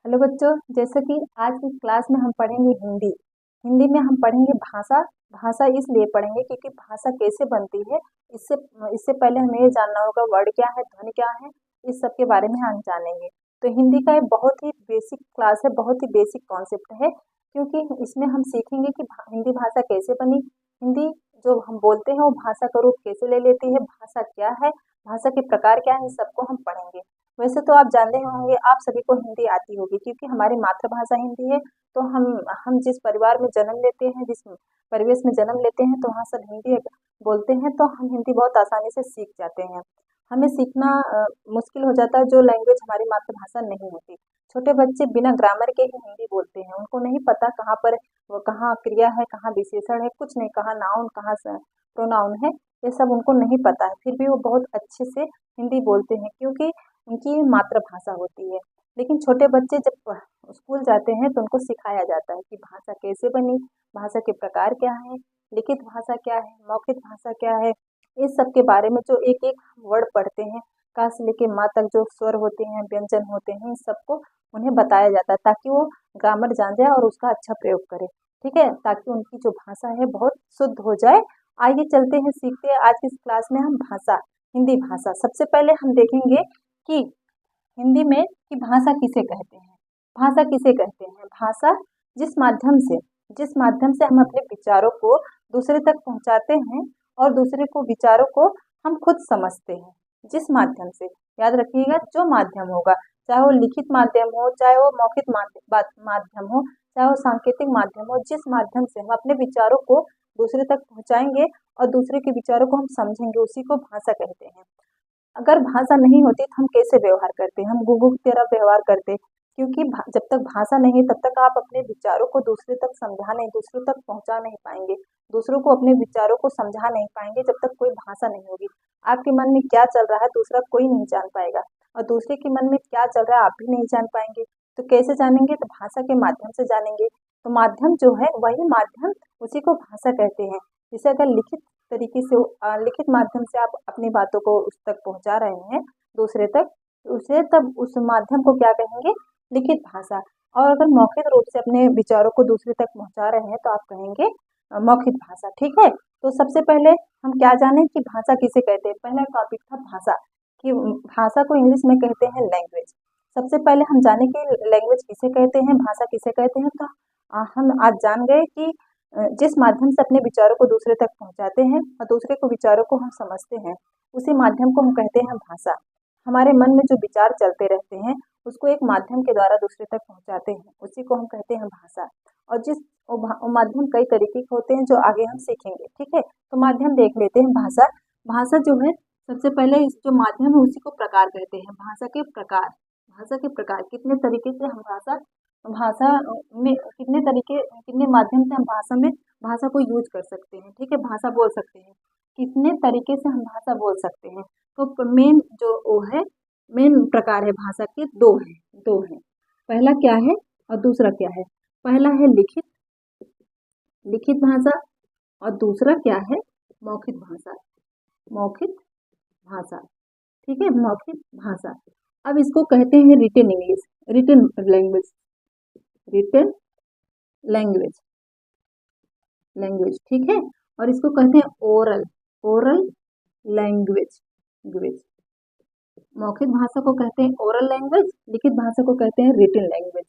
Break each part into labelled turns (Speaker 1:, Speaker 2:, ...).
Speaker 1: Hello बच्चों, जैसे कि आज की क्लास में हम पढ़ेंगे हिंदी। हिंदी में हम पढ़ेंगे भाषा। भाषा इसलिए पढ़ेंगे क्योंकि भाषा कैसे बनती है, इससे इससे पहले हमें ये जानना होगा वर्ड क्या है, ध्वनि क्या है, इस सब के बारे में हम जानेंगे। तो हिंदी का एक बहुत ही बेसिक क्लास है, बहुत ही बेसिक कॉन्सेप्ट है, क्योंकि इसमें हम सीखेंगे कि हिंदी भाषा कैसे बनी, हिंदी जो हम बोलते हैं वो भाषा का रूप कैसे ले लेती है, भाषा क्या है, भाषा के प्रकार क्या है, इन सबको हम पढ़ेंगे। वैसे तो आप जानते होंगे, आप सभी को हिंदी आती होगी क्योंकि हमारी मातृभाषा हिंदी है। तो हम जिस परिवार में जन्म लेते हैं, जिस परिवेश में जन्म लेते हैं, तो वहाँ सब हिंदी बोलते हैं, तो हम हिंदी बहुत आसानी से सीख जाते हैं। हमें सीखना मुश्किल हो जाता है जो लैंग्वेज हमारी मातृभाषा नहीं होती। छोटे बच्चे बिना ग्रामर के ही हिंदी बोलते हैं, उनको नहीं पता कहाँ पर वो कहाँ क्रिया है, कहाँ विशेषण है, कुछ नहीं, कहाँ नाउन कहाँ प्रोनाउन है, ये सब उनको नहीं पता है, फिर भी वो बहुत अच्छे से हिंदी बोलते हैं क्योंकि उनकी मातृभाषा होती है। लेकिन छोटे बच्चे जब स्कूल जाते हैं तो उनको सिखाया जाता है कि भाषा कैसे बनी, भाषा के प्रकार क्या है, लिखित भाषा क्या है, मौखिक भाषा क्या है, इस सब के बारे में जो एक एक वर्ड पढ़ते हैं, का से लेके माँ तक जो स्वर होते हैं, व्यंजन होते हैं, इन सबको उन्हें बताया जाता है ताकि वो ग्रामर जान जाए और उसका अच्छा प्रयोग करे। ठीक है, ताकि उनकी जो भाषा है बहुत शुद्ध हो जाए। आइए चलते हैं, सीखते हैं आज की इस क्लास में हम भाषा, हिंदी भाषा। सबसे पहले हम देखेंगे कि हिंदी में कि भाषा किसे कहते हैं। भाषा किसे कहते हैं? भाषा जिस माध्यम से हम अपने विचारों को दूसरे तक पहुंचाते हैं और दूसरे को विचारों को हम खुद समझते हैं। जिस माध्यम से, याद रखिएगा, जो माध्यम होगा, चाहे वो लिखित माध्यम हो, चाहे वो मौखिक माध्यम हो, चाहे वो सांकेतिक माध्यम हो, जिस माध्यम से हम अपने विचारों को दूसरे तक पहुंचाएंगे और दूसरे के विचारों को हम समझेंगे, उसी को भाषा कहते हैं। अगर भाषा नहीं होती तो हम कैसे व्यवहार करते? हम गूगल की तरह व्यवहार करते, क्योंकि जब तक भाषा नहीं है तब तक आप अपने विचारों को दूसरे तक समझा नहीं, दूसरों तक पहुंचा नहीं पाएंगे, दूसरों को अपने विचारों को समझा नहीं पाएंगे जब तक कोई भाषा नहीं होगी। आपके मन में क्या चल रहा है दूसरा कोई नहीं जान पाएगा, और दूसरे के मन में क्या चल रहा है आप भी नहीं जान पाएंगे। तो कैसे जानेंगे? तो भाषा के माध्यम से जानेंगे। तो माध्यम जो है वही माध्यम, उसी को भाषा कहते हैं। जैसे अगर लिखित तरीके से लिखित माध्यम से आप अपनी बातों को उस तक पहुंचा रहे हैं, दूसरे तक, उसे तब उस माध्यम को क्या कहेंगे? लिखित भाषा। और अगर मौखिक रूप से अपने विचारों को दूसरे तक पहुंचा रहे हैं तो आप कहेंगे मौखिक भाषा। ठीक है, तो सबसे पहले हम क्या जाने कि भाषा किसे कहते हैं। पहला टॉपिक था भाषा, कि भाषा को इंग्लिश में कहते हैं लैंग्वेज। सबसे पहले हम जाने कि लैंग्वेज किसे कहते हैं, भाषा किसे कहते हैं। तो हम आज जान गए कि जिस माध्यम से अपने विचारों को दूसरे तक पहुंचाते हैं और दूसरे को विचारों को हम समझते हैं, उसी माध्यम को हम कहते हैं भाषा। हमारे मन में जो विचार चलते रहते हैं उसको एक माध्यम के द्वारा दूसरे तक पहुंचाते हैं, उसी को हम कहते हैं भाषा। और वो माध्यम कई तरीके के होते हैं जो आगे हम सीखेंगे। ठीक है, तो माध्यम देख लेते हैं। भाषा भाषा जो है, सबसे पहले इस जो माध्यम है उसी को प्रकार कहते हैं। भाषा के प्रकार, भाषा के प्रकार कितने तरीके से हम भाषा भाषा में कितने तरीके, कितने माध्यम से हम भाषा को यूज कर सकते हैं। ठीक है, भाषा बोल सकते हैं, कितने तरीके से हम भाषा बोल सकते हैं। तो मेन जो वो है, मेन प्रकार है भाषा के, दो है। पहला क्या है और दूसरा क्या है? पहला है लिखित लिखित भाषा, और दूसरा क्या है? मौखिक भाषा। मौखिक भाषा, ठीक है, मौखिक भाषा। अब इसको कहते हैं written English, written language, written language, ठीक है। और इसको कहते हैं ओरल लैंग्वेज। मौखिक भाषा को कहते हैं ओरल लैंग्वेज, लिखित भाषा को कहते हैं रिटन लैंग्वेज।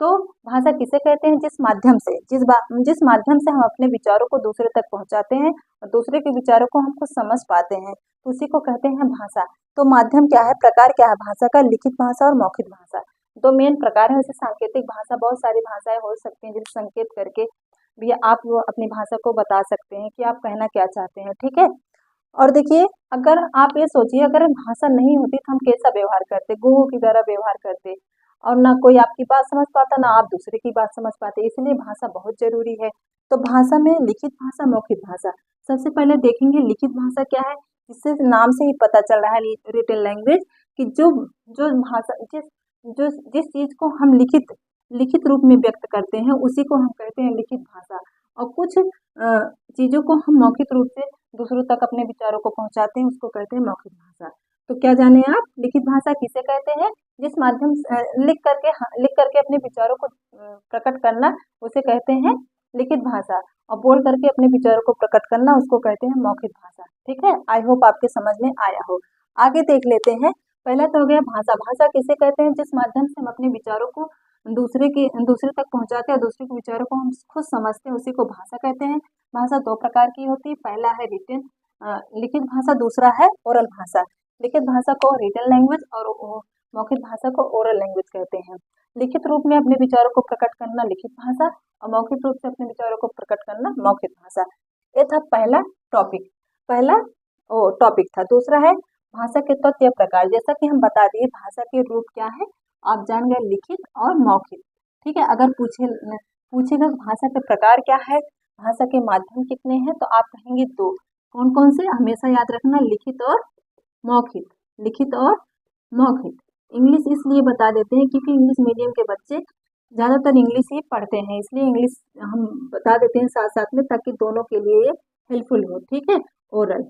Speaker 1: तो भाषा किसे कहते हैं? जिस माध्यम से हम अपने विचारों को दूसरे तक पहुंचाते हैं और दूसरे के विचारों को हम खुद समझ पाते हैं, तो उसी को कहते हैं भाषा। तो माध्यम क्या है, प्रकार क्या है भाषा का? लिखित भाषा और मौखिक भाषा, दो मेन प्रकार है। जैसे सांकेतिक भाषा, बहुत सारी भाषाएं हो सकती हैं जिसे संकेत करके भी आप अपनी भाषा को बता सकते हैं कि आप कहना क्या चाहते हैं। ठीक है, और देखिए, अगर आप ये सोचिए, अगर भाषा नहीं होती तो हम कैसा व्यवहार करते? गूंगों की तरह व्यवहार करते, और ना कोई आपकी बात समझ पाता, ना आप दूसरे की बात समझ पाते। इसलिए भाषा बहुत जरूरी है। तो भाषा में लिखित भाषा, मौखिक भाषा। सबसे पहले देखेंगे लिखित भाषा क्या है। इससे नाम से ही पता चल रहा है, रिटन लैंग्वेज, कि जो जो भाषा जिस चीज को हम लिखित रूप में व्यक्त करते हैं उसी को हम कहते हैं लिखित भाषा। और कुछ चीजों को हम मौखिक रूप से दूसरों तक अपने विचारों को पहुंचाते हैं, उसको कहते हैं मौखिक भाषा। तो क्या जाने आप, लिखित भाषा किसे कहते हैं? जिस माध्यम से लिख करके अपने विचारों को प्रकट करना उसे कहते हैं लिखित भाषा, और बोल करके अपने विचारों को प्रकट करना उसको कहते हैं मौखिक भाषा। ठीक है, आई होप आपके समझ में आया हो। आगे देख लेते हैं। पहला तो हो गया भाषा। भाषा किसे कहते हैं? जिस माध्यम से हम अपने विचारों को दूसरे तक पहुंचाते हैं और दूसरे के विचारों को हम खुद समझते हैं, उसी को भाषा कहते हैं। भाषा दो प्रकार की होती है, पहला है रिटन लिखित भाषा, दूसरा है ओरल भाषा। लिखित भाषा को रिटन लैंग्वेज और मौखिक भाषा को ओरल लैंग्वेज कहते हैं। लिखित रूप में अपने विचारों को प्रकट करना लिखित भाषा, और मौखिक रूप से अपने विचारों को प्रकट करना मौखिक भाषा। ये था पहला टॉपिक था। दूसरा है भाषा के तत्व या प्रकार। जैसा कि हम बता दिए भाषा के रूप क्या है, आप जान गए लिखित और मौखिक। ठीक है, अगर पूछेगा भाषा के प्रकार क्या है, भाषा के माध्यम कितने हैं, तो आप कहेंगे दो। कौन कौन से? हमेशा याद रखना, लिखित और मौखिक। लिखित और मौखिक। इंग्लिश इसलिए बता देते हैं क्योंकि इंग्लिश मीडियम के बच्चे ज़्यादातर इंग्लिश ही पढ़ते हैं, इसलिए इंग्लिश हम बता देते हैं साथ साथ में, ताकि दोनों के लिए ये हेल्पफुल हो। ठीक है, ओरल,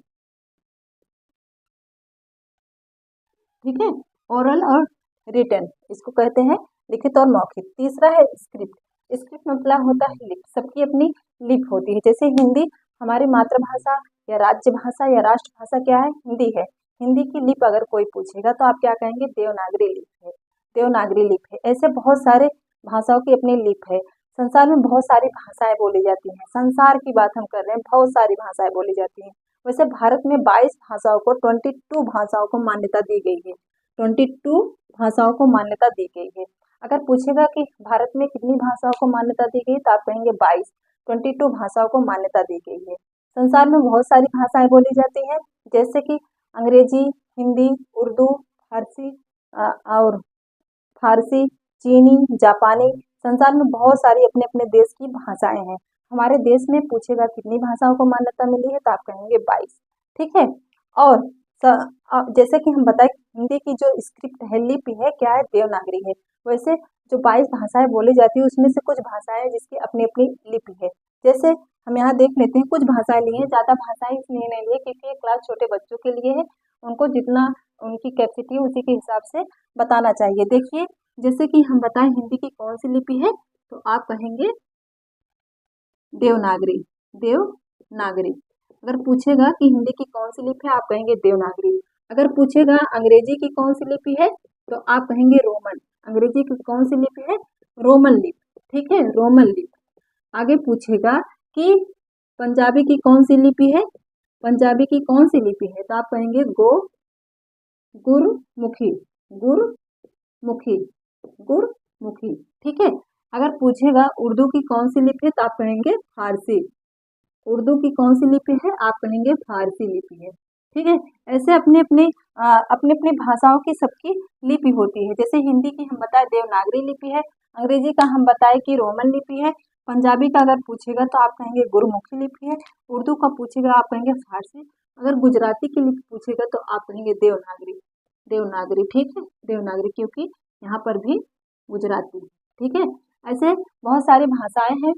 Speaker 1: ठीक है, ओरल और रिटन इसको कहते हैं लिखित और मौखिक। तीसरा है स्क्रिप्ट। स्क्रिप्ट मतलब होता है लिप। सबकी अपनी लिप होती है। जैसे हिंदी हमारी मातृभाषा या राज्य भाषा या राष्ट्रभाषा क्या है? हिंदी है। हिंदी की लिप अगर कोई पूछेगा तो आप क्या कहेंगे? देवनागरी लिप है। देवनागरी लिप है। ऐसे बहुत सारे भाषाओं की अपनी लिप है। संसार में बहुत सारी भाषाएं बोली जाती हैं। संसार की बात हम कर रहे हैं, बहुत सारी भाषाएं बोली जाती हैं। वैसे भारत में 22 भाषाओं को 22 भाषाओं को मान्यता दी गई है। 22 भाषाओं को मान्यता दी गई है। अगर पूछेगा कि भारत में कितनी भाषाओं को मान्यता दी गई, तो आप कहेंगे 22। 22 भाषाओं को मान्यता दी गई है। संसार में बहुत सारी भाषाएं बोली जाती हैं, जैसे कि अंग्रेजी, हिंदी, उर्दू, और फारसी, चीनी, जापानी। संसार में बहुत सारी अपने अपने देश की भाषाएं हैं। हमारे देश में पूछेगा कितनी भाषाओं को मान्यता मिली है, तो आप कहेंगे 22। ठीक है, और जैसे कि हम बताएं हिंदी की जो स्क्रिप्ट है, लिपि है, क्या है? देवनागरी है। वैसे जो 22 भाषाएं बोली जाती है उसमें से कुछ भाषाएं जिसकी अपनी अपनी लिपि है। जैसे हम यहाँ देख लेते हैं, कुछ भाषाएं ली हैं, ज़्यादा भाषाएं इसलिए नहीं ली क्योंकि ये क्लास छोटे बच्चों के लिए है। उनको जितना उनकी कैपेसिटी है उसी के हिसाब से बताना चाहिए। देखिए, जैसे कि हम बताएं हिंदी की कौन सी लिपि है, तो आप कहेंगे देवनागरी। देवनागरी। अगर पूछेगा कि हिंदी की कौन सी लिपि है, आप कहेंगे देवनागरी। अगर पूछेगा अंग्रेजी की कौन सी लिपि है, तो आप कहेंगे रोमन। अंग्रेजी की कौन सी लिपि है? रोमन लिपि। ठीक है, रोमन लिपि। आगे पूछेगा कि पंजाबी की कौन सी लिपि है, पंजाबी की कौन सी लिपि है, तो आप कहेंगे गुरमुखी। गुरमुखी। गुरमुखी। ठीक है, अगर पूछेगा उर्दू की कौन सी लिपि है, तो आप कहेंगे फारसी। उर्दू की कौन सी लिपि है, आप कहेंगे फारसी लिपि है। ठीक है, ऐसे अपने अपने भाषाओं की सबकी लिपि होती है। जैसे हिंदी की हम बताए देवनागरी लिपि है, अंग्रेजी का हम बताए कि रोमन लिपि है, पंजाबी का अगर पूछेगा तो आप कहेंगे गुरमुखी लिपि है, उर्दू का पूछेगा आप कहेंगे फारसी, अगर गुजराती की लिपि पूछेगा तो आप कहेंगे देवनागरी। देवनागरी, ठीक है, देवनागरी, क्योंकि यहाँ पर भी गुजराती। ठीक है, ऐसे बहुत सारी भाषाएं हैं।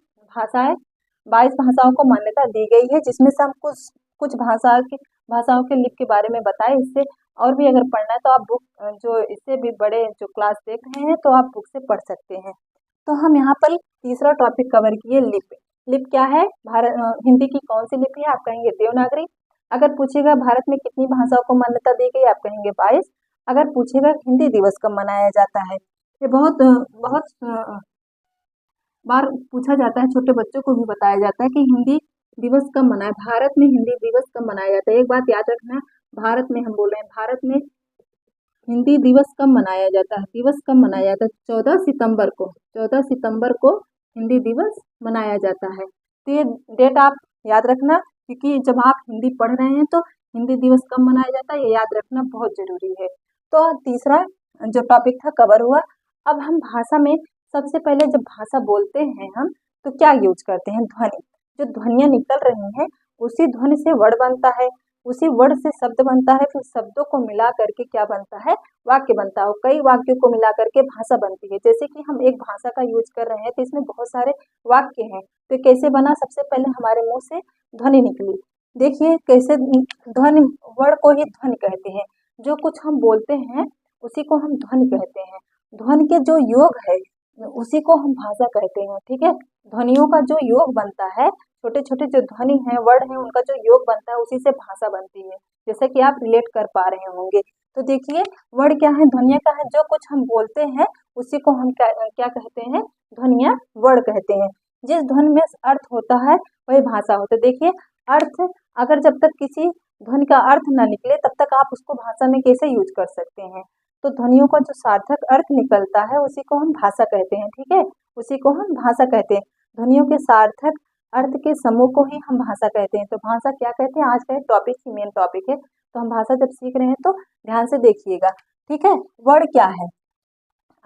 Speaker 1: 22 भाषाओं को मान्यता दी गई है, जिसमें से हम कुछ भाषाओं के लिपि के बारे में बताए। इससे और भी अगर पढ़ना है तो आप बुक जो इससे भी बड़े जो क्लास देख रहे हैं तो आप बुक से पढ़ सकते हैं। तो हम यहाँ पर तीसरा टॉपिक कवर किए, लिपि। लिपि क्या है? हिंदी की कौन सी लिपि है, आप कहेंगे देवनागरी। अगर पूछेगा भारत में कितनी भाषाओं को मान्यता दी गई, आप कहेंगे 22। अगर पूछेगा हिंदी दिवस कब मनाया जाता है, ये बहुत बार पूछा जाता है, छोटे बच्चों को भी बताया जाता है कि हिंदी दिवस कब मनाया, भारत में हिंदी दिवस कब मनाया जाता है। एक बात याद रखना, भारत में हम बोल रहे हैं, भारत में हिंदी दिवस कब मनाया जाता है? दिवस कब मनाया जाता है? 14 सितंबर को। 14 सितंबर को हिंदी दिवस मनाया जाता है। तो ये डेट आप याद रखना, क्योंकि जब आप हिंदी पढ़ रहे हैं तो हिंदी दिवस कब मनाया जाता है ये याद रखना बहुत जरूरी है। तो तीसरा जो टॉपिक था कवर हुआ। अब हम भाषा में सबसे पहले जब भाषा बोलते हैं हम, तो क्या यूज करते हैं? ध्वनि। जो ध्वनियाँ निकल रही हैं उसी ध्वनि से वर्ड बनता है, उसी वर्ड से शब्द बनता है, फिर शब्दों को मिला करके क्या बनता है? वाक्य बनता है, और कई वाक्यों को मिला करके भाषा बनती है। जैसे कि हम एक भाषा का यूज कर रहे हैं तो इसमें बहुत सारे वाक्य हैं, तो कैसे बना? सबसे पहले हमारे मुंह से ध्वनि निकली। देखिए कैसे ध्वनि, वर्ड को ही ध्वनि कहते हैं। जो कुछ हम बोलते हैं उसी को हम ध्वनि कहते हैं। ध्वनि के जो योग है उसी को हम भाषा कहते हैं। ठीक है, ध्वनियों का जो योग बनता है, छोटे छोटे जो ध्वनि है, वर्ड है, उनका जो योग बनता है उसी से भाषा बनती है। जैसे कि आप रिलेट कर पा रहे होंगे। तो देखिए, वर्ड क्या है, ध्वनिया का है, जो कुछ हम बोलते हैं उसी को हम क्या कहते हैं, ध्वनिया वर्ड कहते हैं। जिस ध्वनि में अर्थ होता है वही भाषा होता है। देखिए, अर्थ अगर जब तक किसी ध्वनि का अर्थ ना निकले तब तक आप उसको भाषा में कैसे यूज कर सकते हैं। तो ध्वनियों का जो सार्थक अर्थ निकलता है उसी को हम भाषा कहते हैं। ठीक है, उसी को हम भाषा कहते हैं। ध्वनियों के सार्थक अर्थ के समूह को ही हम भाषा कहते हैं। तो भाषा क्या कहते हैं, आज का टॉपिक ही मेन टॉपिक है। तो हम भाषा जब सीख रहे हैं तो ध्यान से देखिएगा। ठीक है, वर्ड क्या है,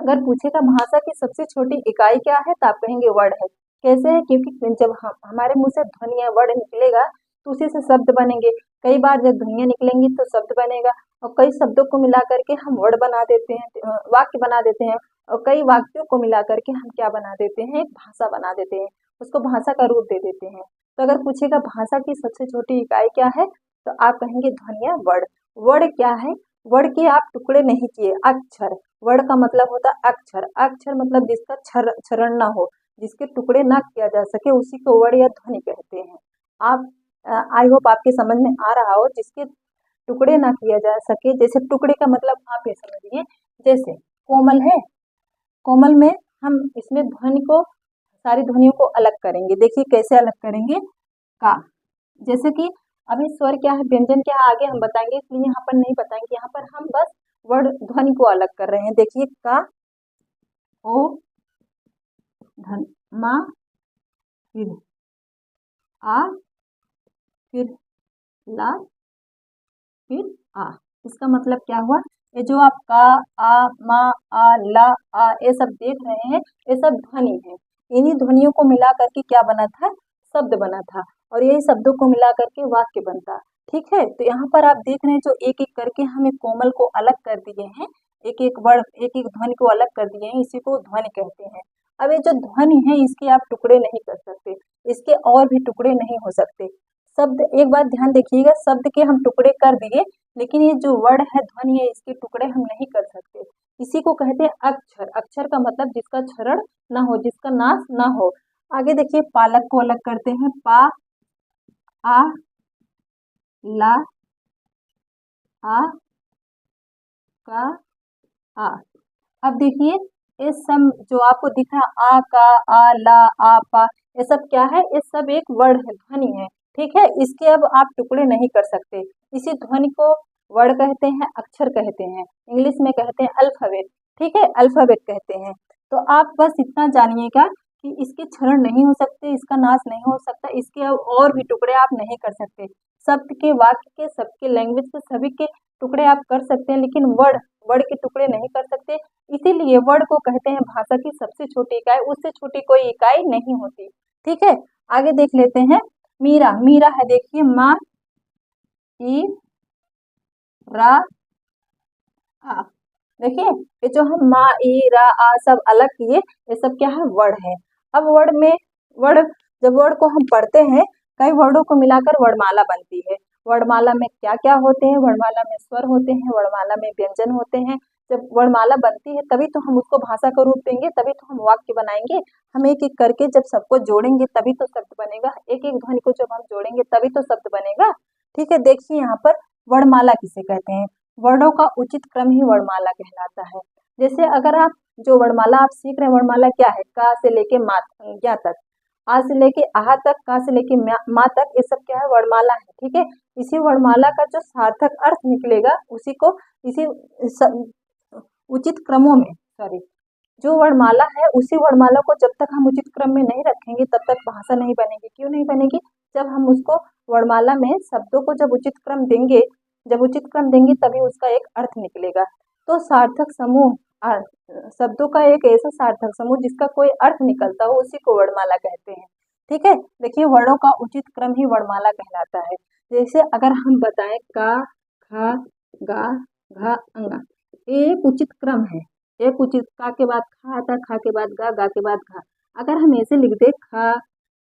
Speaker 1: अगर पूछेगा भाषा की सबसे छोटी इकाई क्या है तो आप कहेंगे वर्ड है। कैसे है, क्योंकि जब हमारे मुंह से ध्वनि या वर्ड निकलेगा तो उसी से शब्द बनेंगे। कई बार जब ध्वनियाँ निकलेंगी तो शब्द बनेगा, और कई शब्दों को मिला करके हम वर्ड बना देते हैं, वाक्य बना देते हैं, और कई वाक्यों को मिला करके हम क्या बना देते हैं, एक भाषा बना देते हैं, उसको भाषा का रूप दे देते हैं। तो अगर पूछेगा भाषा की सबसे छोटी इकाई क्या है तो आप कहेंगे ध्वनि या वर्ड। वर्ड क्या है, वर्ड के आप टुकड़े नहीं किए, अक्षर। वर्ड का मतलब होता है अक्षर। अक्षर मतलब जिसका क्षरण ना हो, जिसके टुकड़े ना किया जा सके, उसी को वर्ड या ध्वनि कहते हैं। आप आई होप आपके समझ में आ रहा हो, जिसके टुकड़े ना किया जा सके। जैसे टुकड़े का मतलब आप ये समझिए, जैसे कोमल है, कोमल में हम इसमें ध्वनि को, सारी ध्वनियों को अलग करेंगे। देखिए कैसे अलग करेंगे, का, जैसे कि अभी स्वर क्या है, व्यंजन क्या है, आगे हम बताएंगे, इसलिए यहाँ पर नहीं बताएंगे। यहाँ पर हम बस वर्ड ध्वनि को अलग कर रहे हैं। देखिए, का, ओ, धन, मा, फिर आ, फिर ला, फिर आ। इसका मतलब क्या हुआ, ये जो आप का, आ, मा, आ, ला, आ ये सब देख रहे हैं, ये सब ध्वनि है। इन्हीं ध्वनियों को मिला करके क्या बना था, शब्द बना था, और यही शब्दों को मिला करके वाक्य बनता। ठीक है, तो यहाँ पर आप देख रहे हैं जो एक एक करके हमें कोमल को अलग कर दिए हैं, एक एक वर्ड, एक एक ध्वनि को अलग कर दिए हैं, इसी को ध्वनि कहते हैं। अब ये जो ध्वनि है इसके आप टुकड़े नहीं कर सकते, इसके और भी टुकड़े नहीं हो सकते। शब्द, एक बात ध्यान देखिएगा, शब्द के हम टुकड़े कर दिए, लेकिन ये जो वर्ड है, ध्वनि है, इसके टुकड़े हम नहीं कर सकते। इसी को कहते हैं अक्षर। अक्षर का मतलब जिसका क्षरण ना हो, जिसका नाश ना हो। आगे देखिए, पालक को अलग करते हैं, पा, आ, ला, आ, का, आ। अब देखिए, ये सब जो आपको दिख रहा, आ, का, आ, ला, आ, पा, ये सब क्या है, ये सब एक वर्ड है, ध्वनि है। ठीक है, इसके अब आप टुकड़े नहीं कर सकते। इसी ध्वनि को वर्ड कहते हैं, अक्षर कहते हैं, इंग्लिश में कहते हैं अल्फाबेट। ठीक है, अल्फाबेट कहते हैं। तो आप बस इतना जानिएगा कि इसके क्षरण नहीं हो सकते, इसका नाश नहीं हो सकता, इसके अब और भी टुकड़े आप नहीं कर सकते। शब्द के, वाक्य के, सबके, लैंग्वेज के, सभी के टुकड़े आप कर सकते हैं, लेकिन वर्ड, वर्ड के टुकड़े नहीं कर सकते। इसीलिए वर्ड को कहते हैं भाषा की सबसे छोटी इकाई, उससे छोटी कोई इकाई नहीं होती। ठीक है, आगे देख लेते हैं, मीरा। मीरा है, देखिए, मा, ई, रा, आ। देखिए, ये जो हम मा, ई, रा, आ सब अलग किए, ये सब क्या है, वर्ड है। अब वर्ड में, वर्ड, जब वर्ड को हम पढ़ते हैं, कई वर्डों को मिलाकर वर्णमाला बनती है। वर्णमाला में क्या क्या होते हैं, वर्णमाला में स्वर होते हैं, वर्णमाला में व्यंजन होते हैं। जब वर्णमाला बनती है तभी तो हम उसको भाषा का रूप देंगे, तभी तो हम वाक्य बनाएंगे। हम एक एक करके जब सबको जोड़ेंगे तभी तो शब्द बनेगा, एक एक ध्वनि को जब हम जोड़ेंगे तभी तो शब्द बनेगा। ठीक है, देखिए यहाँ पर वर्णमाला किसे कहते हैं, वर्णों का उचित क्रम ही वर्णमाला कहलाता है। जैसे अगर आप जो वर्णमाला आप सीख रहे हैं, वर्णमाला क्या है, का से लेके मा, या तक, आ से लेके आहा तक, का से लेके मा तक, ये सब क्या है, वर्णमाला है। ठीक है, इसी वर्णमाला का जो सार्थक अर्थ निकलेगा उसी को, इसी उचित क्रमों में, सॉरी, जो वर्णमाला है उसी वर्णमाला को जब तक हम उचित क्रम में नहीं रखेंगे तब तक भाषा नहीं बनेगी। क्यों नहीं बनेगी, जब हम उसको वर्णमाला में शब्दों को जब उचित क्रम देंगे, जब उचित क्रम देंगे तभी उसका एक अर्थ निकलेगा। तो सार्थक समूह, शब्दों का एक ऐसा सार्थक समूह जिसका कोई अर्थ निकलता हो, उसी को वर्णमाला कहते हैं। ठीक है, देखिए, वर्णों का उचित क्रम ही वर्णमाला कहलाता है। जैसे अगर हम बताएं, का, खा, गा, घा, अंगा, एक उचित क्रम है। एक उचित, का के बाद खा आता, खा के बाद गा के बाद घा। अगर हम ऐसे लिख दे, खा,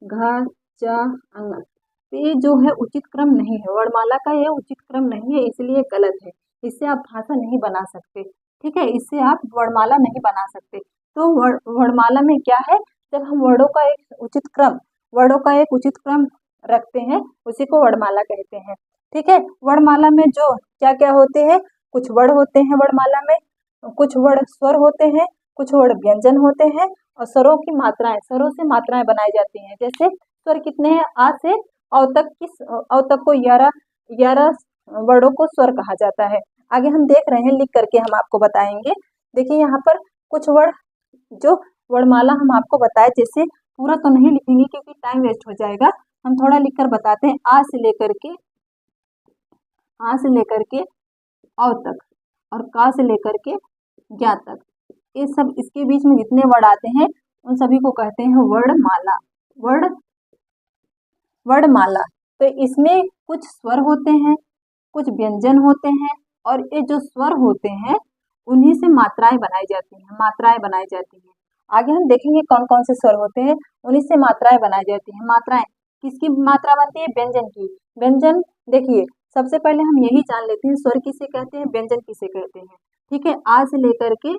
Speaker 1: घा, चा, अंगा, तो ये जो है उचित क्रम नहीं है, वर्णमाला का ये उचित क्रम नहीं है, इसलिए गलत है। इससे आप भाषा नहीं बना सकते। ठीक है, इससे आप वर्णमाला नहीं बना सकते। तो वर्णमाला में क्या है, जब हम वर्णों का एक उचित क्रम रखते हैं, उसी को वर्णमाला कहते हैं। ठीक है, वर्णमाला में जो क्या क्या होते हैं, कुछ वर्ण होते हैं वर्णमाला में, कुछ वर्ण स्वर होते हैं, कुछ वर्ण व्यंजन होते हैं, और स्वरों से मात्राएं बनाई जाती हैं। जैसे स्वर कितने हैं, आ से अ तक को 11 वर्णों को स्वर कहा जाता है। आगे हम देख रहे हैं, लिख करके हम आपको बताएंगे। देखिए यहाँ पर कुछ वर्ण, जो वर्णमाला हम आपको बताए, जैसे पूरा तो नहीं लिखेंगे क्योंकि टाइम वेस्ट हो जाएगा, हम थोड़ा लिखकर बताते हैं। आ से लेकर के अ तक, और का से लेकर के ज्ञा तक, ये सब इसके बीच में जितने वर्ड आते हैं उन सभी को कहते हैं वर्णमाला। तो इसमें कुछ स्वर होते हैं, कुछ व्यंजन होते हैं, और ये जो स्वर होते हैं उन्हीं से मात्राएं बनाई जाती हैं। आगे हम देखेंगे कौन कौन से स्वर होते हैं, उन्हीं से मात्राएं बनाई जाती हैं। मात्राएं किसकी मात्रा बनती है, व्यंजन की। व्यंजन देखिए, सबसे पहले हम यही जान लेते हैं स्वर किसे कहते हैं, व्यंजन किसे कहते हैं। ठीक है, आ से लेकर के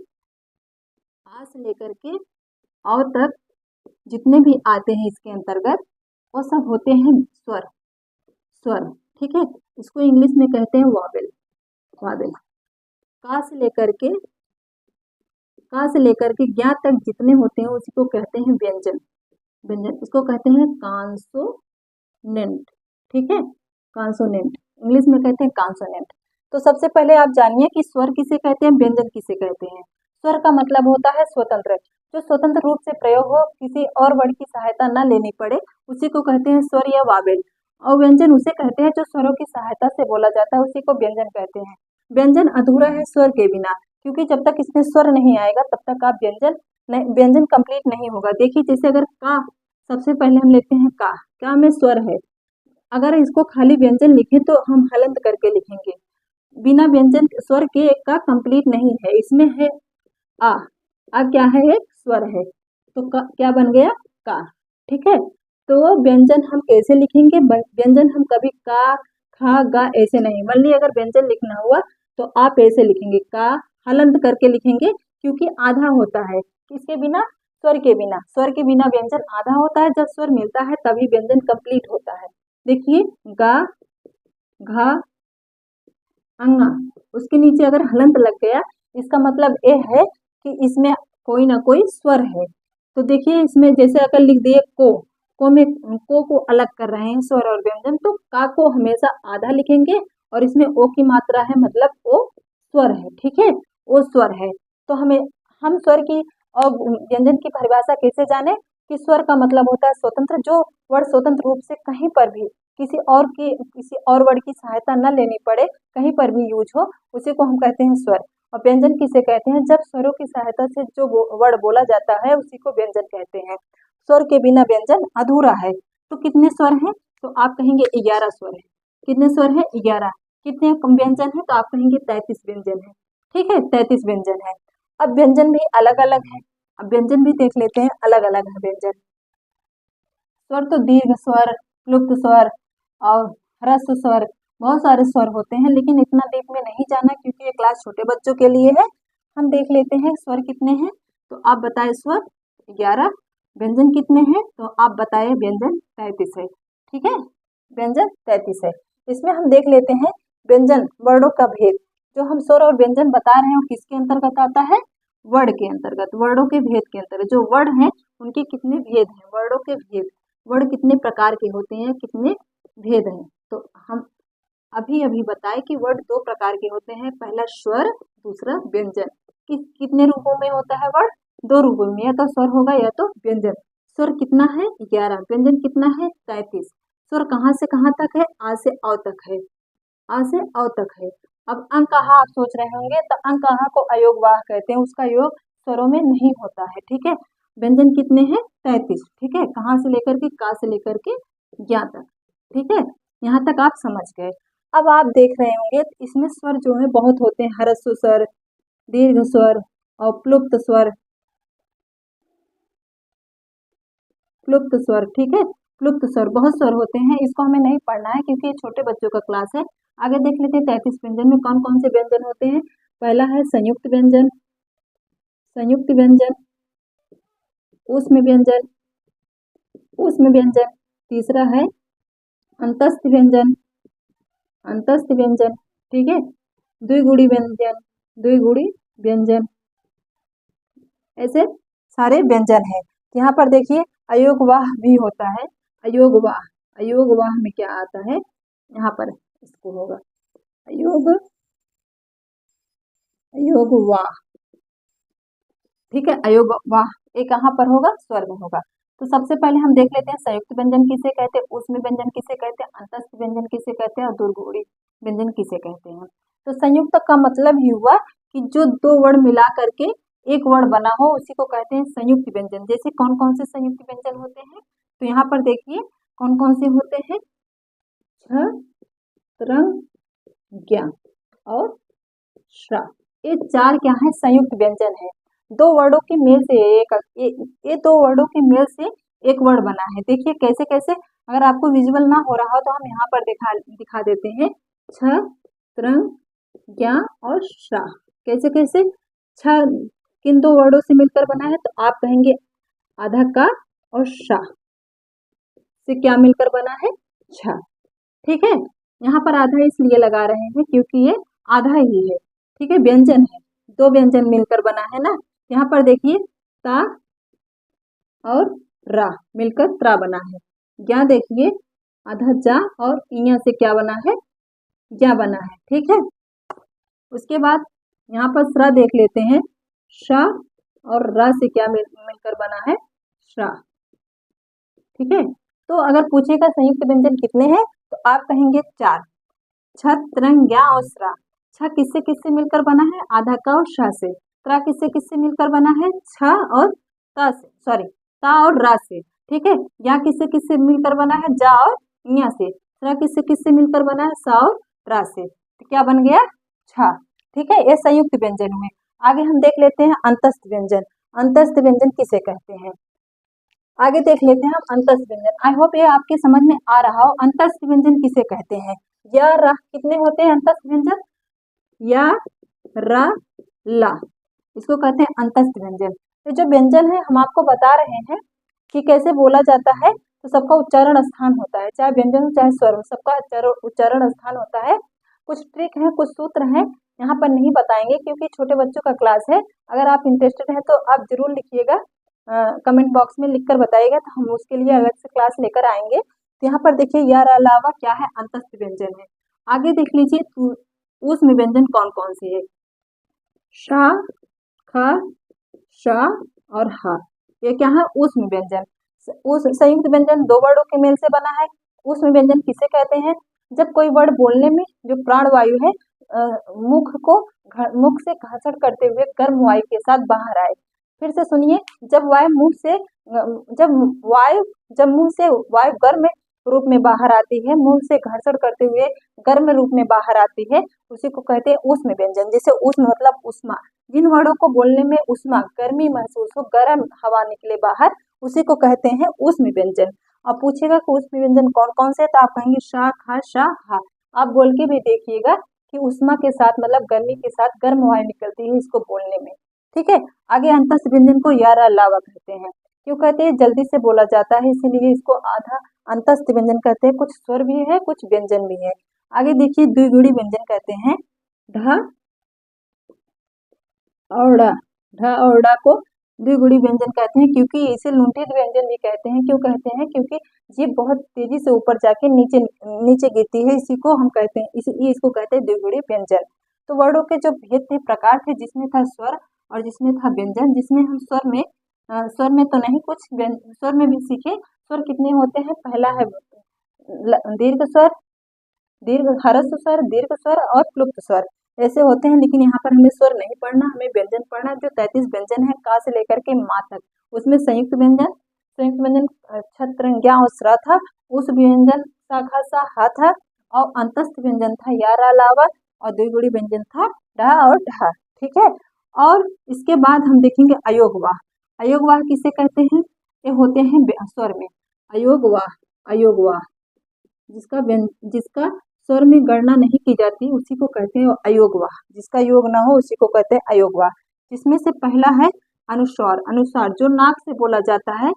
Speaker 1: अ तक जितने भी आते हैं इसके अंतर्गत, वो सब होते हैं स्वर। ठीक है, इसको इंग्लिश में कहते हैं वॉवेल। का से लेकर के ज्ञा तक जितने होते हैं उसी को कहते हैं व्यंजन। इसको कहते हैं कॉन्सोनेंट। ठीक है, कॉन्सोनेंट इंग्लिश में कहते हैं कॉन्सोनेंट। तो सबसे पहले आप जानिए कि स्वर किसे कहते हैं, व्यंजन किसे कहते हैं। स्वर का मतलब होता है स्वतंत्र, जो स्वतंत्र रूप से प्रयोग हो, किसी और वर्ड की सहायता न लेनी पड़े, उसी को कहते हैं स्वर या वावेल। और व्यंजन उसे कहते हैं जो स्वरों की सहायता से बोला जाता है, उसी को व्यंजन कहते हैं। व्यंजन अधूरा है स्वर के बिना, क्योंकि जब तक इसमें स्वर नहीं आएगा तब तक आप व्यंजन कंप्लीट नहीं होगा। देखिए, जैसे अगर का, सबसे पहले हम लेते हैं का में स्वर है, अगर इसको खाली व्यंजन लिखें तो हम हलंत करके लिखेंगे, बिना व्यंजन स्वर के का कंप्लीट नहीं है। इसमें है आ क्या है, एक स्वर है, तो क्या बन गया, का। ठीक है, तो व्यंजन हम कैसे लिखेंगे, व्यंजन हम कभी का, खा, गा ऐसे नहीं। मान लीजिए अगर व्यंजन लिखना हुआ तो आप ऐसे लिखेंगे, का हलंत करके लिखेंगे, क्योंकि आधा होता है किसके बिना, स्वर के बिना व्यंजन आधा होता है। जब स्वर मिलता है तभी व्यंजन कंप्लीट होता है। देखिए, गा, घा, अंगा, उसके नीचे अगर हलंत लग गया, इसका मतलब ये है कि इसमें कोई ना कोई स्वर है। तो देखिए, इसमें जैसे अगर लिख दिए को अलग कर रहे हैं स्वर और व्यंजन, तो का को हमेशा आधा लिखेंगे, और इसमें ओ की मात्रा है, मतलब ओ स्वर है। ठीक है, ओ स्वर है। तो हम स्वर की और व्यंजन की परिभाषा कैसे जाने, कि स्वर का मतलब होता है स्वतंत्र, जो वर्ड स्वतंत्र रूप से कहीं पर भी किसी और वर्ड की सहायता न लेनी पड़े, कहीं पर भी यूज हो, उसी को हम कहते हैं स्वर। और व्यंजन किसे कहते हैं, जब स्वरों की सहायता से जो वर्ड बोला जाता है उसी को व्यंजन कहते हैं। स्वर के बिना व्यंजन अधूरा है। तो कितने स्वर हैं, तो आप कहेंगे 11 स्वर है। कितने स्वर है, 11। कितने व्यंजन है, तो आप कहेंगे 33 व्यंजन है। ठीक है, 33 व्यंजन है। अब व्यंजन भी अलग अलग है, अब व्यंजन भी देख लेते हैं, अलग अलग है व्यंजन। स्वर तो दीर्घ स्वर, प्लुप्त स्वर और ह्रस्व स्वर, बहुत सारे स्वर होते हैं, लेकिन इतना डीप में नहीं जाना क्योंकि ये क्लास छोटे बच्चों के लिए है। हम देख लेते हैं स्वर कितने हैं, तो आप बताए स्वर 11, व्यंजन कितने हैं, तो आप बताए व्यंजन 33 है। ठीक है, व्यंजन 33 है। इसमें हम देख लेते हैं व्यंजन वर्णों का भेद। जो हम स्वर और व्यंजन बता रहे हैं वो किसके अंतर्गत आता है, वर्ण के अंतर्गत, वर्णों के भेद के अंतर्गत। जो वर्ण है उनके कितने भेद हैं, वर्णों के भेद, वर्ण कितने प्रकार के होते हैं, कितने भेद हैं। तो हम अभी अभी बताए कि वर्ण 2 प्रकार के होते हैं, पहला स्वर, दूसरा व्यंजन। कितने रूपों में होता है वर्ण, 2 रूपों में, या तो स्वर होगा या तो व्यंजन। स्वर कितना है, 11, व्यंजन कितना है, 33। स्वर कहाँ से कहाँ तक है, आ से अ तक है, आ से अ तक है। अब अंक आप सोच रहे होंगे, तो अंक को अयोगवाह कहते हैं, उसका योग स्वरों में नहीं होता है। ठीक है, व्यंजन कितने हैं, 33। ठीक है, कहाँ से लेकर के, का से लेकर के ज्ञा तक। ठीक है, यहाँ तक आप समझ गए। अब आप देख रहे होंगे इसमें स्वर जो है बहुत होते हैं, ह्रस्व स्वर, दीर्घ स्वर और प्लुप्त स्वर। ठीक है, प्लुप्त स्वर, बहुत स्वर होते हैं, इसको हमें नहीं पढ़ना है क्योंकि ये छोटे बच्चों का क्लास है। आगे देख लेते हैं 33 व्यंजन में कौन कौन से व्यंजन होते हैं। पहला है संयुक्त व्यंजन, संयुक्त व्यंजन, ऊष्म व्यंजन, ऊष्म व्यंजन। तीसरा है अंतस्थ व्यंजन, अंतस्थ व्यंजन। ठीक है, द्विगुणी व्यंजन, द्विगुणी व्यंजन, ऐसे सारे व्यंजन है। यहाँ पर देखिए अयोगवाह भी होता है, अयोगवाह, अयोगवाह में क्या आता है, यहाँ पर इसको होगा अयोग, अयोगवाह। ठीक है, अयोगवाह ये कहाँ पर होगा, स्वर में होगा। तो सबसे पहले हम देख लेते हैं संयुक्त व्यंजन किसे कहते हैं, ऊष्म व्यंजन किसे कहते हैं, अंतस्थ व्यंजन किसे कहते हैं और द्विगुणी व्यंजन किसे कहते हैं। तो संयुक्त का मतलब ही हुआ कि जो दो वर्ण मिला करके एक वर्ण बना हो उसी को कहते हैं संयुक्त व्यंजन। जैसे कौन कौन से संयुक्त व्यंजन होते हैं, तो यहाँ पर देखिए कौन कौन से होते हैं, छ, तरंग, ज्ञ और श्रा, ये चार क्या है, संयुक्त व्यंजन है। दो वर्डों के मेल से ये दो वर्डों के मेल से एक वर्ड बना है। देखिए कैसे कैसे, अगर आपको विजुअल ना हो रहा हो तो हम यहाँ पर दिखा देते हैं, छ, तरंग, ज्ञ और श्रा। कैसे कैसे, छ किन दो वर्डों से मिलकर बना है, तो आप कहेंगे आधा का और शा से क्या मिलकर बना है, छ। ठीक है, यहाँ पर आधा इसलिए लगा रहे हैं क्योंकि ये आधा ही है। ठीक है, व्यंजन है, दो व्यंजन मिलकर बना है ना। यहाँ पर देखिए ता और रा मिलकर त्रा बना है। ज्ञा देखिए आधा जा और इया से क्या बना है, ज्ञा बना है। ठीक है, उसके बाद यहाँ पर श्रा देख लेते हैं, शा और रा से क्या मिलकर बना है, श्रा। ठीक है, तो अगर पूछेगा संयुक्त व्यंजन कितने हैं, तो आप कहेंगे चार, छ, तरंग, ज्ञ और श्रा। छ किससे किससे मिलकर बना है, आधा का और शा से। त्रा किससे किससे मिलकर बना है, छ और ता से, सॉरी ता और रा से। ठीक है, ज्ञ किससे किससे मिलकर बना है, जा और इया से। त्रा किससे किससे मिलकर बना है, सा और रा से। तो क्या बन गया, छ। ठीक है, ये संयुक्त व्यंजन हुए। आगे हम देख लेते हैं अंतस्थ व्यंजन। अंतस्थ व्यंजन किसे कहते हैं, आगे देख लेते हैं हम अंतस्थ व्यंजन। आई होप ये आपके समझ में आ रहा हो। अंतस्थ व्यंजन किसे कहते हैं, या रा कितने होते हैं अंतस्थ व्यंजन, या रा ला, इसको कहते हैं अंतस्थ व्यंजन। तो जो व्यंजन है हम आपको बता रहे हैं कि कैसे बोला जाता है। तो सबका उच्चारण स्थान होता है, चाहे व्यंजन हो चाहे स्वर हो, सबका उच्चारण स्थान होता है। कुछ ट्रिक है, कुछ सूत्र हैं, यहाँ पर नहीं बताएंगे क्योंकि छोटे बच्चों का क्लास है। अगर आप इंटरेस्टेड हैं तो आप जरूर लिखिएगा, कमेंट बॉक्स में लिखकर बताइएगा, तो हम उसके लिए अलग से क्लास लेकर आएंगे। तो यहाँ पर देखिए यार अलावा क्या है, अंतस्थ व्यंजन है। आगे देख लीजिए ऊष्म व्यंजन कौन कौन से है, शा, ख, शा और हा, ये क्या है, ऊष्म व्यंजन। उस संयुक्त व्यंजन दो वर्डों के मेल से बना है। ऊष्म व्यंजन किसे कहते हैं, जब कोई वर्ड बोलने में जो प्राण वायु है मुख से घर्षण करते हुए गर्म वायु के साथ बाहर आए। फिर से सुनिए, जब मुंह से वायु गर्म रूप में बाहर आती है, मुंह से घर्षण करते हुए गर्म रूप में बाहर आती है, उसी को कहते हैं ऊष्म व्यंजन। जैसे ऊष्म मतलब उष्मा, जिन वर्डों को बोलने में उष्मा गर्मी महसूस हो, गर्म हवा निकले बाहर, उसी को कहते हैं ऊष्म व्यंजन। अब पूछेगा कि ऊष्म व्यंजन कौन कौन से, तो आप कहेंगे शा, खा, शा, हा। आप बोल के भी देखिएगा कि उष्मा के साथ मतलब गर्मी के साथ गर्म वायु निकलती है इसको बोलने में। ठीक है, आगे अंतस्थ व्यंजन को यारा लावा कहते हैं। क्यों कहते हैं, जल्दी से बोला जाता है इसीलिए इसको आधा अंतस्थ व्यंजन कहते हैं। कुछ स्वर भी है, कुछ व्यंजन भी है। आगे देखिए द्विगुणी व्यंजन कहते हैं, ढ और ढ, ढ और ढ को द्विगुणी व्यंजन कहते हैं, क्योंकि इसे लुंठित व्यंजन भी कहते हैं। क्यों कहते हैं, क्योंकि ये बहुत तेजी से ऊपर जाके नीचे नीचे गिरती है, इसी को हम कहते हैं, इसको कहते हैं द्विगुणी व्यंजन। तो वर्डों के जो भेद थे, प्रकार थे, जिसमें था स्वर और जिसमें था व्यंजन, जिसमें हम स्वर में तो नहीं, कुछ स्वर में भी सीखे। स्वर कितने होते हैं, पहला है दीर्घ स्वर, ह्रस्व स्वर, दीर्घ स्वर और प्लुप्त स्वर, ऐसे होते हैं। लेकिन यहाँ पर हमें स्वर नहीं पढ़ना, हमें व्यंजन पढ़ना। जो 33 व्यंजन है का से लेकर के मा तक, उसमें संयुक्त व्यंजन छत्र, ज्ञ और श्रा था। उस व्यंजन शाखा सा हा था, और अंतस्थ व्यंजन था यारा लावा, और द्विगुणी व्यंजन था ढ और ढा। ठीक है, और इसके बाद हम देखेंगे अयोगवाह। अयोगवाह किसे कहते हैं, ये होते हैं स्वर में, अयोगवाह, अयोगवाह जिसका स्वर में गणना नहीं की जाती उसी को कहते हैं अयोगवाह। जिसका योग ना हो उसी को कहते हैं अयोगवाह। जिसमें से पहला है अनुस्वार। अनुस्वार जो नाक से बोला जाता है,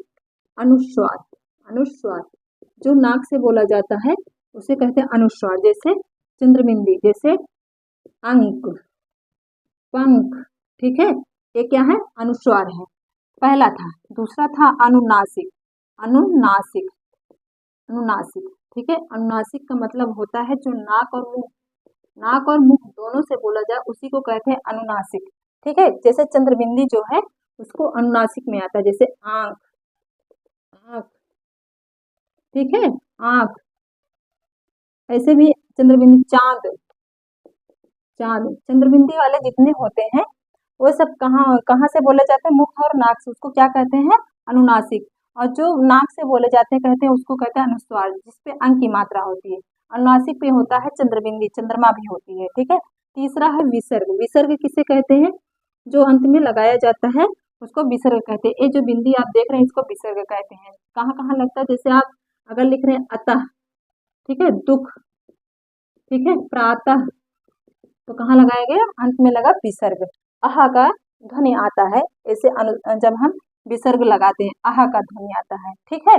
Speaker 1: अनुस्वार। अनुस्वार जो नाक से बोला जाता है उसे कहते हैं अनुस्वार। जैसे चंद्रबिंदी, जैसे अंक, पंख, ठीक है, ये क्या है? अनुस्वार है, पहला था। दूसरा था अनुनासिक। अनुनासिक, अनुनासिक, ठीक है। अनुनासिक का मतलब होता है जो नाक और मुंह, नाक और मुंह दोनों से बोला जाए उसी को कहते हैं अनुनासिक, ठीक है। जैसे चंद्रबिंदी जो है उसको अनुनासिक में आता है, जैसे आंख, आंख, ठीक है, आंख। ऐसे भी चंद्रबिंदी, चांद, चांद। चंद्रबिंदी वाले जितने होते हैं वो सब कहाँ कहाँ से बोले जाते हैं? मुख और नाक से, उसको क्या कहते हैं? अनुनासिक। और जो नाक से बोले जाते हैं कहते हैं उसको कहते हैं अनुस्वार, जिसपे अंक की मात्रा होती है। अनुनासिक पे होता है चंद्रबिंदी, चंद्रमा भी होती है, ठीक है। तीसरा है विसर्ग। विसर्ग किसे कहते हैं? जो अंत में लगाया जाता है उसको विसर्ग कहते हैं। ये जो बिंदी आप देख रहे हैं इसको विसर्ग कहते हैं। कहाँ कहाँ लगता है? जैसे आप अगर लिख रहे हैं अतः, ठीक है, दुख, ठीक है, प्रातः, तो कहाँ लगाया गया? अंत में लगा विसर्ग। आह का ध्वनि आता है ऐसे जब हम विसर्ग लगाते हैं आह का ध्वनि आता है, ठीक है।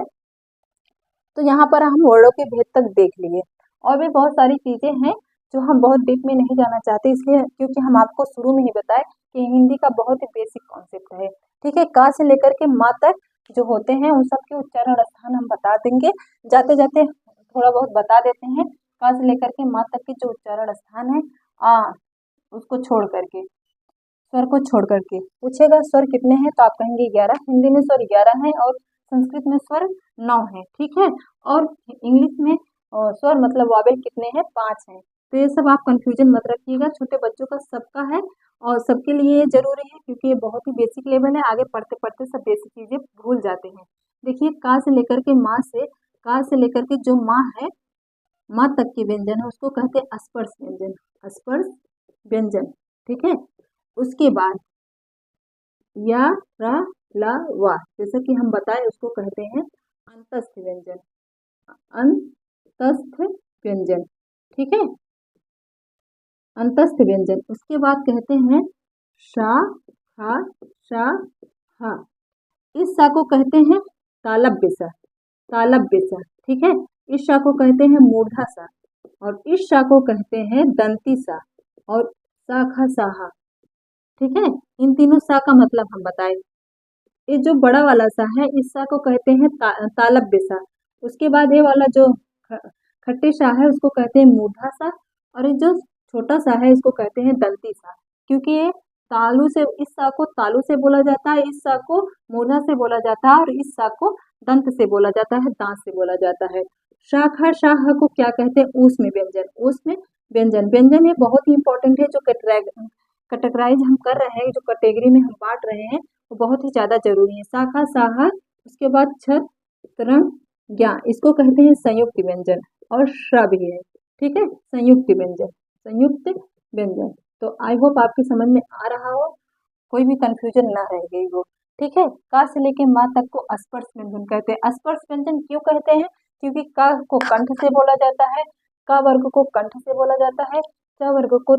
Speaker 1: तो यहाँ पर हम वर्णों के भेद तक देख लिए। और भी बहुत सारी चीजें हैं जो हम बहुत डीप में नहीं जाना चाहते, इसलिए क्योंकि हम आपको शुरू में ही बताए कि हिंदी का बहुत ही बेसिक कॉन्सेप्ट है, ठीक है। का से लेकर के माँ तक जो होते हैं उन सब के उच्चारण स्थान हम बता देंगे। जाते जाते थोड़ा बहुत बता देते हैं। का से लेकर के माँ तक के जो उच्चारण स्थान है, आ उसको छोड़ करके, स्वर को छोड़ करके पूछेगा स्वर कितने हैं तो आप कहेंगे 11। हिंदी में स्वर 11 है और संस्कृत में स्वर 9 है, ठीक है। और इंग्लिश में स्वर मतलब वावेल कितने हैं? 5 हैं। तो ये सब आप कंफ्यूजन मत रखिएगा, छोटे बच्चों का सबका है और सबके लिए ये जरूरी है क्योंकि ये बहुत ही बेसिक लेवल है। आगे पढ़ते पढ़ते सब बेसिक चीजें भूल जाते हैं। देखिए का से लेकर के माँ से, का से लेकर के जो माँ है, माँ तक के व्यंजन है उसको कहते हैं अस्पर्श व्यंजन, अस्पर्श व्यंजन, ठीक है। उसके बाद या, रा, ला, वा, जैसा कि हम बताए उसको कहते हैं अंतस्थ व्यंजन, अंतस्थ व्यंजन, ठीक है, अंतस्थ व्यंजन। उसके बाद कहते हैं शा, खा, शा, हा। इस सा को कहते हैं तालव्य सा, तालव्य सा, ठीक है। इस शा को कहते हैं मूर्धा सा और इस शा को कहते हैं दंती सा और शाखा साहा, ठीक है। इन तीनों सा का मतलब हम बताए। ये जो बड़ा वाला सा है इस सा को कहते हैं तालव्य सा। उसके बाद ये वाला जो खट्टे सा है उसको कहते हैं मूर्धा सा और ये जो छोटा सा है इसको कहते हैं दंती सा। क्योंकि ये तालु से, इस सा को तालु से बोला जाता है, इस सा को मूर्धा से बोला जाता है और इस सा को दंत से बोला जाता है, दांत से बोला जाता है। शाखा शाह को क्या कहते हैं? ऊस में व्यंजन, ऊस में व्यंजन। व्यंजन ये बहुत ही इंपॉर्टेंट है। जो कैटेगराइज हम कर रहे हैं, जो कैटेगरी में हम बांट रहे हैं वो बहुत ही ज्यादा जरूरी है। शाखा साहा, उसके बाद छत, तरंग, ज्ञा, इसको कहते हैं संयुक्त व्यंजन और श्र भी है, ठीक है, संयुक्त व्यंजन, संयुक्त व्यंजन। तो आई होप आपकी समझ में आ रहा हो, कोई भी कंफ्यूजन ना रह गई हो, ठीक है। का से लेके माँ तक को अस्पर्श व्यंजन कहते हैं। अस्पर्श व्यंजन क्यों कहते हैं? क्योंकि का को कंठ से बोला जाता है, का वर्ग को कंठ से बोला जाता है, च वर्ग को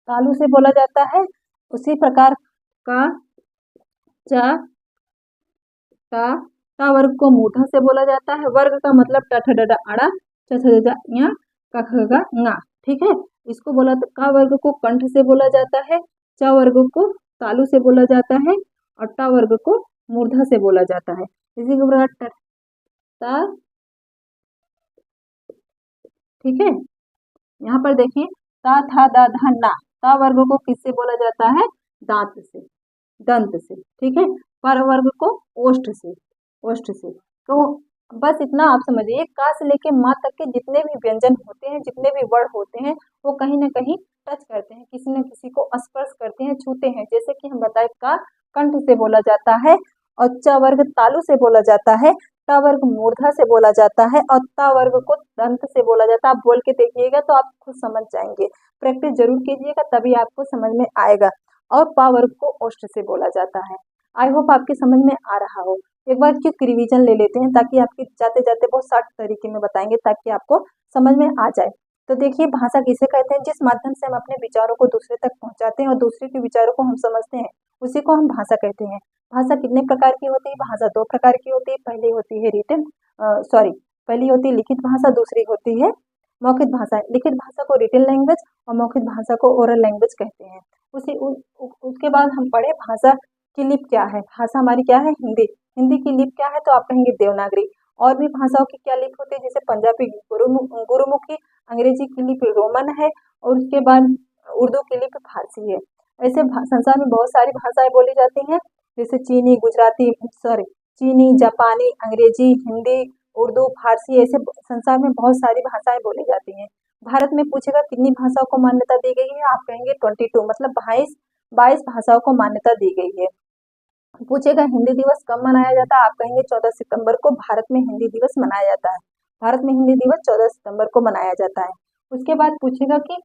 Speaker 1: तालु से बोला जाता है। उसी प्रकार का, चा, ता वर्ग को मूर्धा से बोला जाता है। वर्ग का मतलब ट ठ ड ढ अड़ा, च छ ज ञ, क ख ग ङ, ठीक है। इसको बोला का वर्ग को कंठ से बोला जाता है, च वर्ग को तालु से बोला जाता है और टा वर्ग को मूर्धा से बोला जाता है। इसी के प्रकार ता, ठीक है। यहाँ पर देखिए ता था दा धा ना, ता वर्ग को किससे बोला जाता है? दांत से, दंत से, ठीक है। पर वर्ग को ओष्ठ से, ओष्ठ से। तो बस इतना आप समझिए, का से लेके माँ तक के जितने भी व्यंजन होते हैं, जितने भी वर्ड होते हैं वो कहीं ना कहीं टच करते हैं, किसी न किसी को स्पर्श करते हैं, छूते हैं। जैसे कि हम बताए का कंठ से बोला जाता है और च वर्ग तालु से बोला जाता है, ट वर्ग मूर्धा से बोला जाता है और ता वर्ग को दंत से बोला जाता है। आप बोल के देखिएगा तो आप खुद समझ जाएंगे, प्रैक्टिस जरूर कीजिएगा तभी आपको समझ में आएगा। और पा वर्ग को ओष्ठ से बोला जाता है। आई होप आपके समझ में आ रहा हो। एक बार क्विक रिवीजन ले लेते हैं, ताकि आपके जाते जाते बहुत शॉर्ट तरीके में बताएंगे ताकि आपको समझ में आ जाए। तो देखिए, भाषा किसे कहते हैं? जिस माध्यम से हम अपने विचारों को दूसरे तक पहुंचाते हैं और दूसरे के विचारों को हम समझते हैं, उसी को हम भाषा कहते हैं। भाषा कितने प्रकार की होती है? भाषा दो प्रकार की होती है। पहली होती है पहली होती है लिखित भाषा, दूसरी होती है मौखिक भाषा। लिखित भाषा को रिटन लैंग्वेज और मौखिक भाषा को ओरल लैंग्वेज कहते हैं। उसके बाद हम पढ़े भाषा की लिपि क्या है। भाषा हमारी क्या है? हिंदी। हिंदी की लिपि क्या है? तो आप कहेंगे देवनागरी। और भी भाषाओं की क्या लिपि होती है? जैसे पंजाबी गुरुमुखी, अंग्रेजी की लिपि रोमन है, और उसके बाद उर्दू की लिपि फारसी है। ऐसे संसार में बहुत सारी भाषाएं बोली जाती हैं, जैसे चीनी, जापानी, अंग्रेजी, हिंदी, उर्दू, फारसी, ऐसे संसार में बहुत सारी भाषाएं बोली जाती हैं। भारत में पूछेगा कितनी भाषाओं को मान्यता दी गई है? आप कहेंगे 22, मतलब 22 भाषाओं को मान्यता दी गई है। पूछेगा हिंदी दिवस कब मनाया जाता है? आप कहेंगे 14 सितंबर को भारत में हिंदी दिवस मनाया जाता है। भारत में हिंदी दिवस 14 सितंबर को मनाया जाता है। उसके बाद पूछेगा कि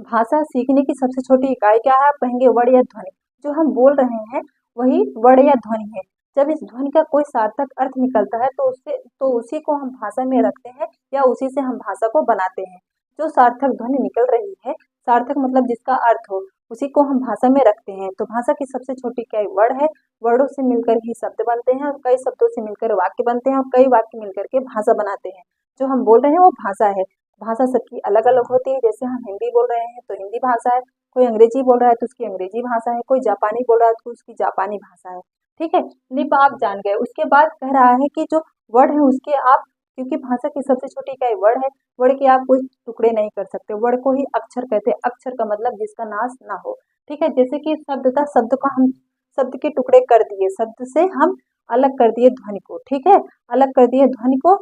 Speaker 1: भाषा सीखने की सबसे छोटी इकाई क्या है? आप कहेंगे वर्ड या ध्वनि। जो हम बोल रहे हैं वही वर्ड या ध्वनि है। जब इस ध्वनि का कोई सार्थक अर्थ निकलता है तो उसी को हम भाषा में रखते हैं, या उसी से हम भाषा को बनाते हैं। जो सार्थक ध्वनि निकल रही है, सार्थक मतलब जिसका अर्थ हो, उसी को हम भाषा में रखते हैं। तो भाषा की सबसे छोटी इकाई वर्ड है। वर्डों से मिलकर ही शब्द बनते हैं, और कई शब्दों से मिलकर वाक्य बनते हैं, और कई वाक्य मिलकर के भाषा बनाते हैं। जो हम बोल रहे हैं वो भाषा है। भाषा सबकी अलग अलग होती है। जैसे हम हिंदी बोल रहे हैं तो हिंदी भाषा है, कोई अंग्रेजी बोल रहा है तो उसकी अंग्रेजी भाषा है, कोई जापानी बोल रहा है तो उसकी जापानी भाषा है। ठीक है, लिप आप जान गए। उसके बाद कह रहा है कि जो वर्ड है उसके आप, क्योंकि भाषा की सबसे छोटी इकाई वर्ड है, वर्ड के आप कोई टुकड़े नहीं कर सकते। वर्ड को ही अक्षर कहते हैं। अक्षर का मतलब जिसका नाश ना हो। ठीक है, जैसे कि शब्द था, शब्द को हम शब्द के टुकड़े कर दिए, शब्द से हम अलग कर दिए ध्वनि को। ठीक है, अलग कर दिए ध्वनि को,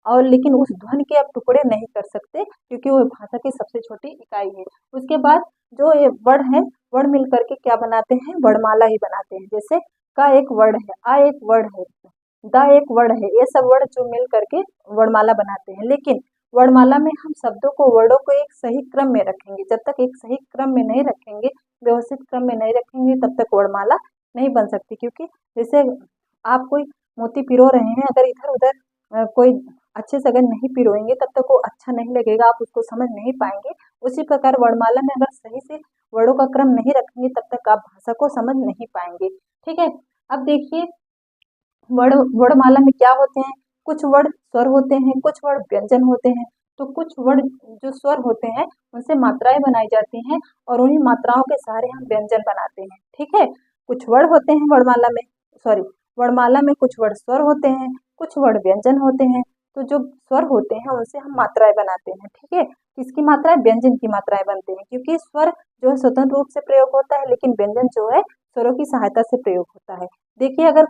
Speaker 1: और लेकिन उस ध्वनि के आप टुकड़े नहीं कर सकते, क्योंकि वो भाषा की सबसे छोटी इकाई है। उसके बाद जो ये वर्ड है, वर्ड मिल करके क्या बनाते हैं? वर्णमाला ही बनाते हैं। जैसे का एक वर्ड है, आ एक वर्ड है, दा एक वर्ड है, ये सब वर्ड जो मिल करके वर्णमाला बनाते हैं। लेकिन वर्णमाला में हम शब्दों को, वर्डों को एक सही क्रम में रखेंगे। जब तक एक सही क्रम में नहीं रखेंगे, व्यवस्थित क्रम में नहीं रखेंगे, तब तक वर्णमाला नहीं बन सकती। क्योंकि जैसे आप कोई मोती पिरो रहे हैं, अगर इधर उधर कोई अच्छे से अगर नहीं पिरोएंगे, तब तक वो अच्छा नहीं लगेगा, आप उसको समझ नहीं पाएंगे। उसी प्रकार वर्णमाला में अगर सही से वर्डों का क्रम नहीं रखेंगे, तब तक आप भाषा को समझ नहीं पाएंगे। ठीक है, अब देखिए वर्णमाला में क्या होते हैं? कुछ वर्ड स्वर होते हैं, कुछ वर्ड व्यंजन होते हैं। तो कुछ वर्ड जो स्वर होते हैं उनसे मात्राएं बनाई जाती हैं, और उन्हीं मात्राओं के सहारे हम व्यंजन बनाते हैं। ठीक है, कुछ वर्ड होते हैं वर्णमाला में कुछ वर्ड स्वर होते हैं, कुछ वर्ड व्यंजन होते हैं। तो जो स्वर होते हैं उनसे हम मात्राएं बनाते हैं। ठीक है, किसकी मात्राएं? व्यंजन की मात्राएं बनते हैं, क्योंकि स्वर जो है स्वतंत्र रूप से प्रयोग होता है, लेकिन व्यंजन जो है स्वरों की सहायता से प्रयोग होता है। देखिए, अगर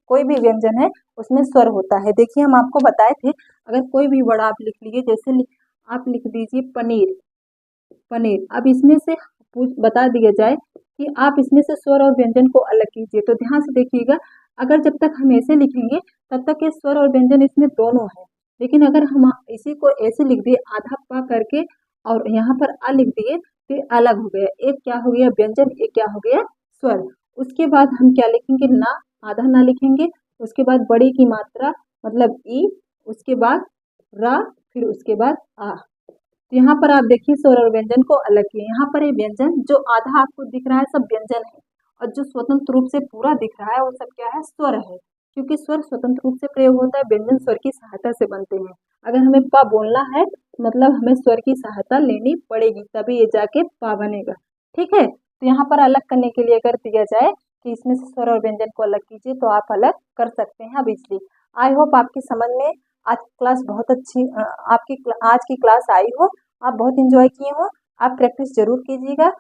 Speaker 1: कोई भी व्यंजन है उसमें स्वर होता है। देखिए, हम आपको बताए थे, अगर कोई भी वर्ड आप लिख लीजिए, जैसे आप लिख दीजिए पनीर। अब इसमें से बता दिया जाए कि आप इसमें से स्वर और व्यंजन को अलग कीजिए, तो ध्यान से देखिएगा। अगर जब तक हम ऐसे लिखेंगे तब तक ये स्वर और व्यंजन इसमें दोनों है। लेकिन अगर हम इसी को ऐसे लिख दिए, आधा पा करके, और यहाँ पर आ लिख दिए, तो अलग हो गया। एक क्या हो गया? व्यंजन। एक क्या हो गया? स्वर। उसके बाद हम क्या लिखेंगे? ना, आधा ना लिखेंगे। उसके बाद बड़ी की मात्रा मतलब ई, उसके बाद रा, फिर उसके बाद आ। तो यहाँ पर आप देखिए स्वर और व्यंजन को अलग किए। यहाँ पर ये व्यंजन जो आधा आपको दिख रहा है सब व्यंजन है, और जो स्वतंत्र रूप से पूरा दिख रहा है वो सब क्या है? स्वर है। क्योंकि स्वर स्वतंत्र रूप से प्रयोग होता है, व्यंजन स्वर की सहायता से बनते हैं। अगर हमें पा बोलना है मतलब हमें स्वर की सहायता लेनी पड़ेगी, तभी ये जाके पा बनेगा। ठीक है, तो यहाँ पर अलग करने के लिए अगर दिया जाए कि इसमें से स्वर और व्यंजन को अलग कीजिए, तो आप अलग कर सकते हैं। अब इसलिए आई होप आपकी समझ में आज क्लास बहुत अच्छी आज की क्लास आई हो, आप बहुत इंजॉय किए हो। आप प्रैक्टिस जरूर कीजिएगा।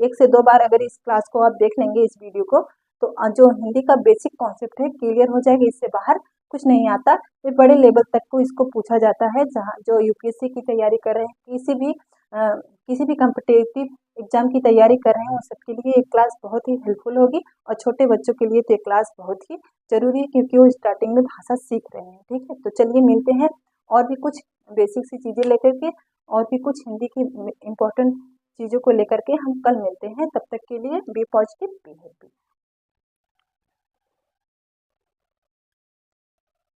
Speaker 1: एक से दो बार अगर इस क्लास को आप देख लेंगे, इस वीडियो को, तो जो हिंदी का बेसिक कॉन्सेप्ट है क्लियर हो जाएगा। इससे बाहर कुछ नहीं आता। फिर बड़े लेवल तक को इसको पूछा जाता है, जहाँ जो यूपीएससी की तैयारी कर रहे हैं, किसी भी कॉम्पिटिटिव एग्जाम की तैयारी कर रहे हैं, उन सबके लिए ये क्लास बहुत ही हेल्पफुल होगी। और छोटे बच्चों के लिए तो ये क्लास बहुत ही जरूरी है, क्योंकि वो स्टार्टिंग में भाषा सीख रहे हैं। ठीक है, तो चलिए मिलते हैं और भी कुछ बेसिक सी चीज़ें लेकर के, और भी कुछ हिंदी की इम्पोर्टेंट चीज़ों को लेकर के हम कल मिलते हैं। तब तक के लिए बी पॉजिटिव, बी हैप्पी।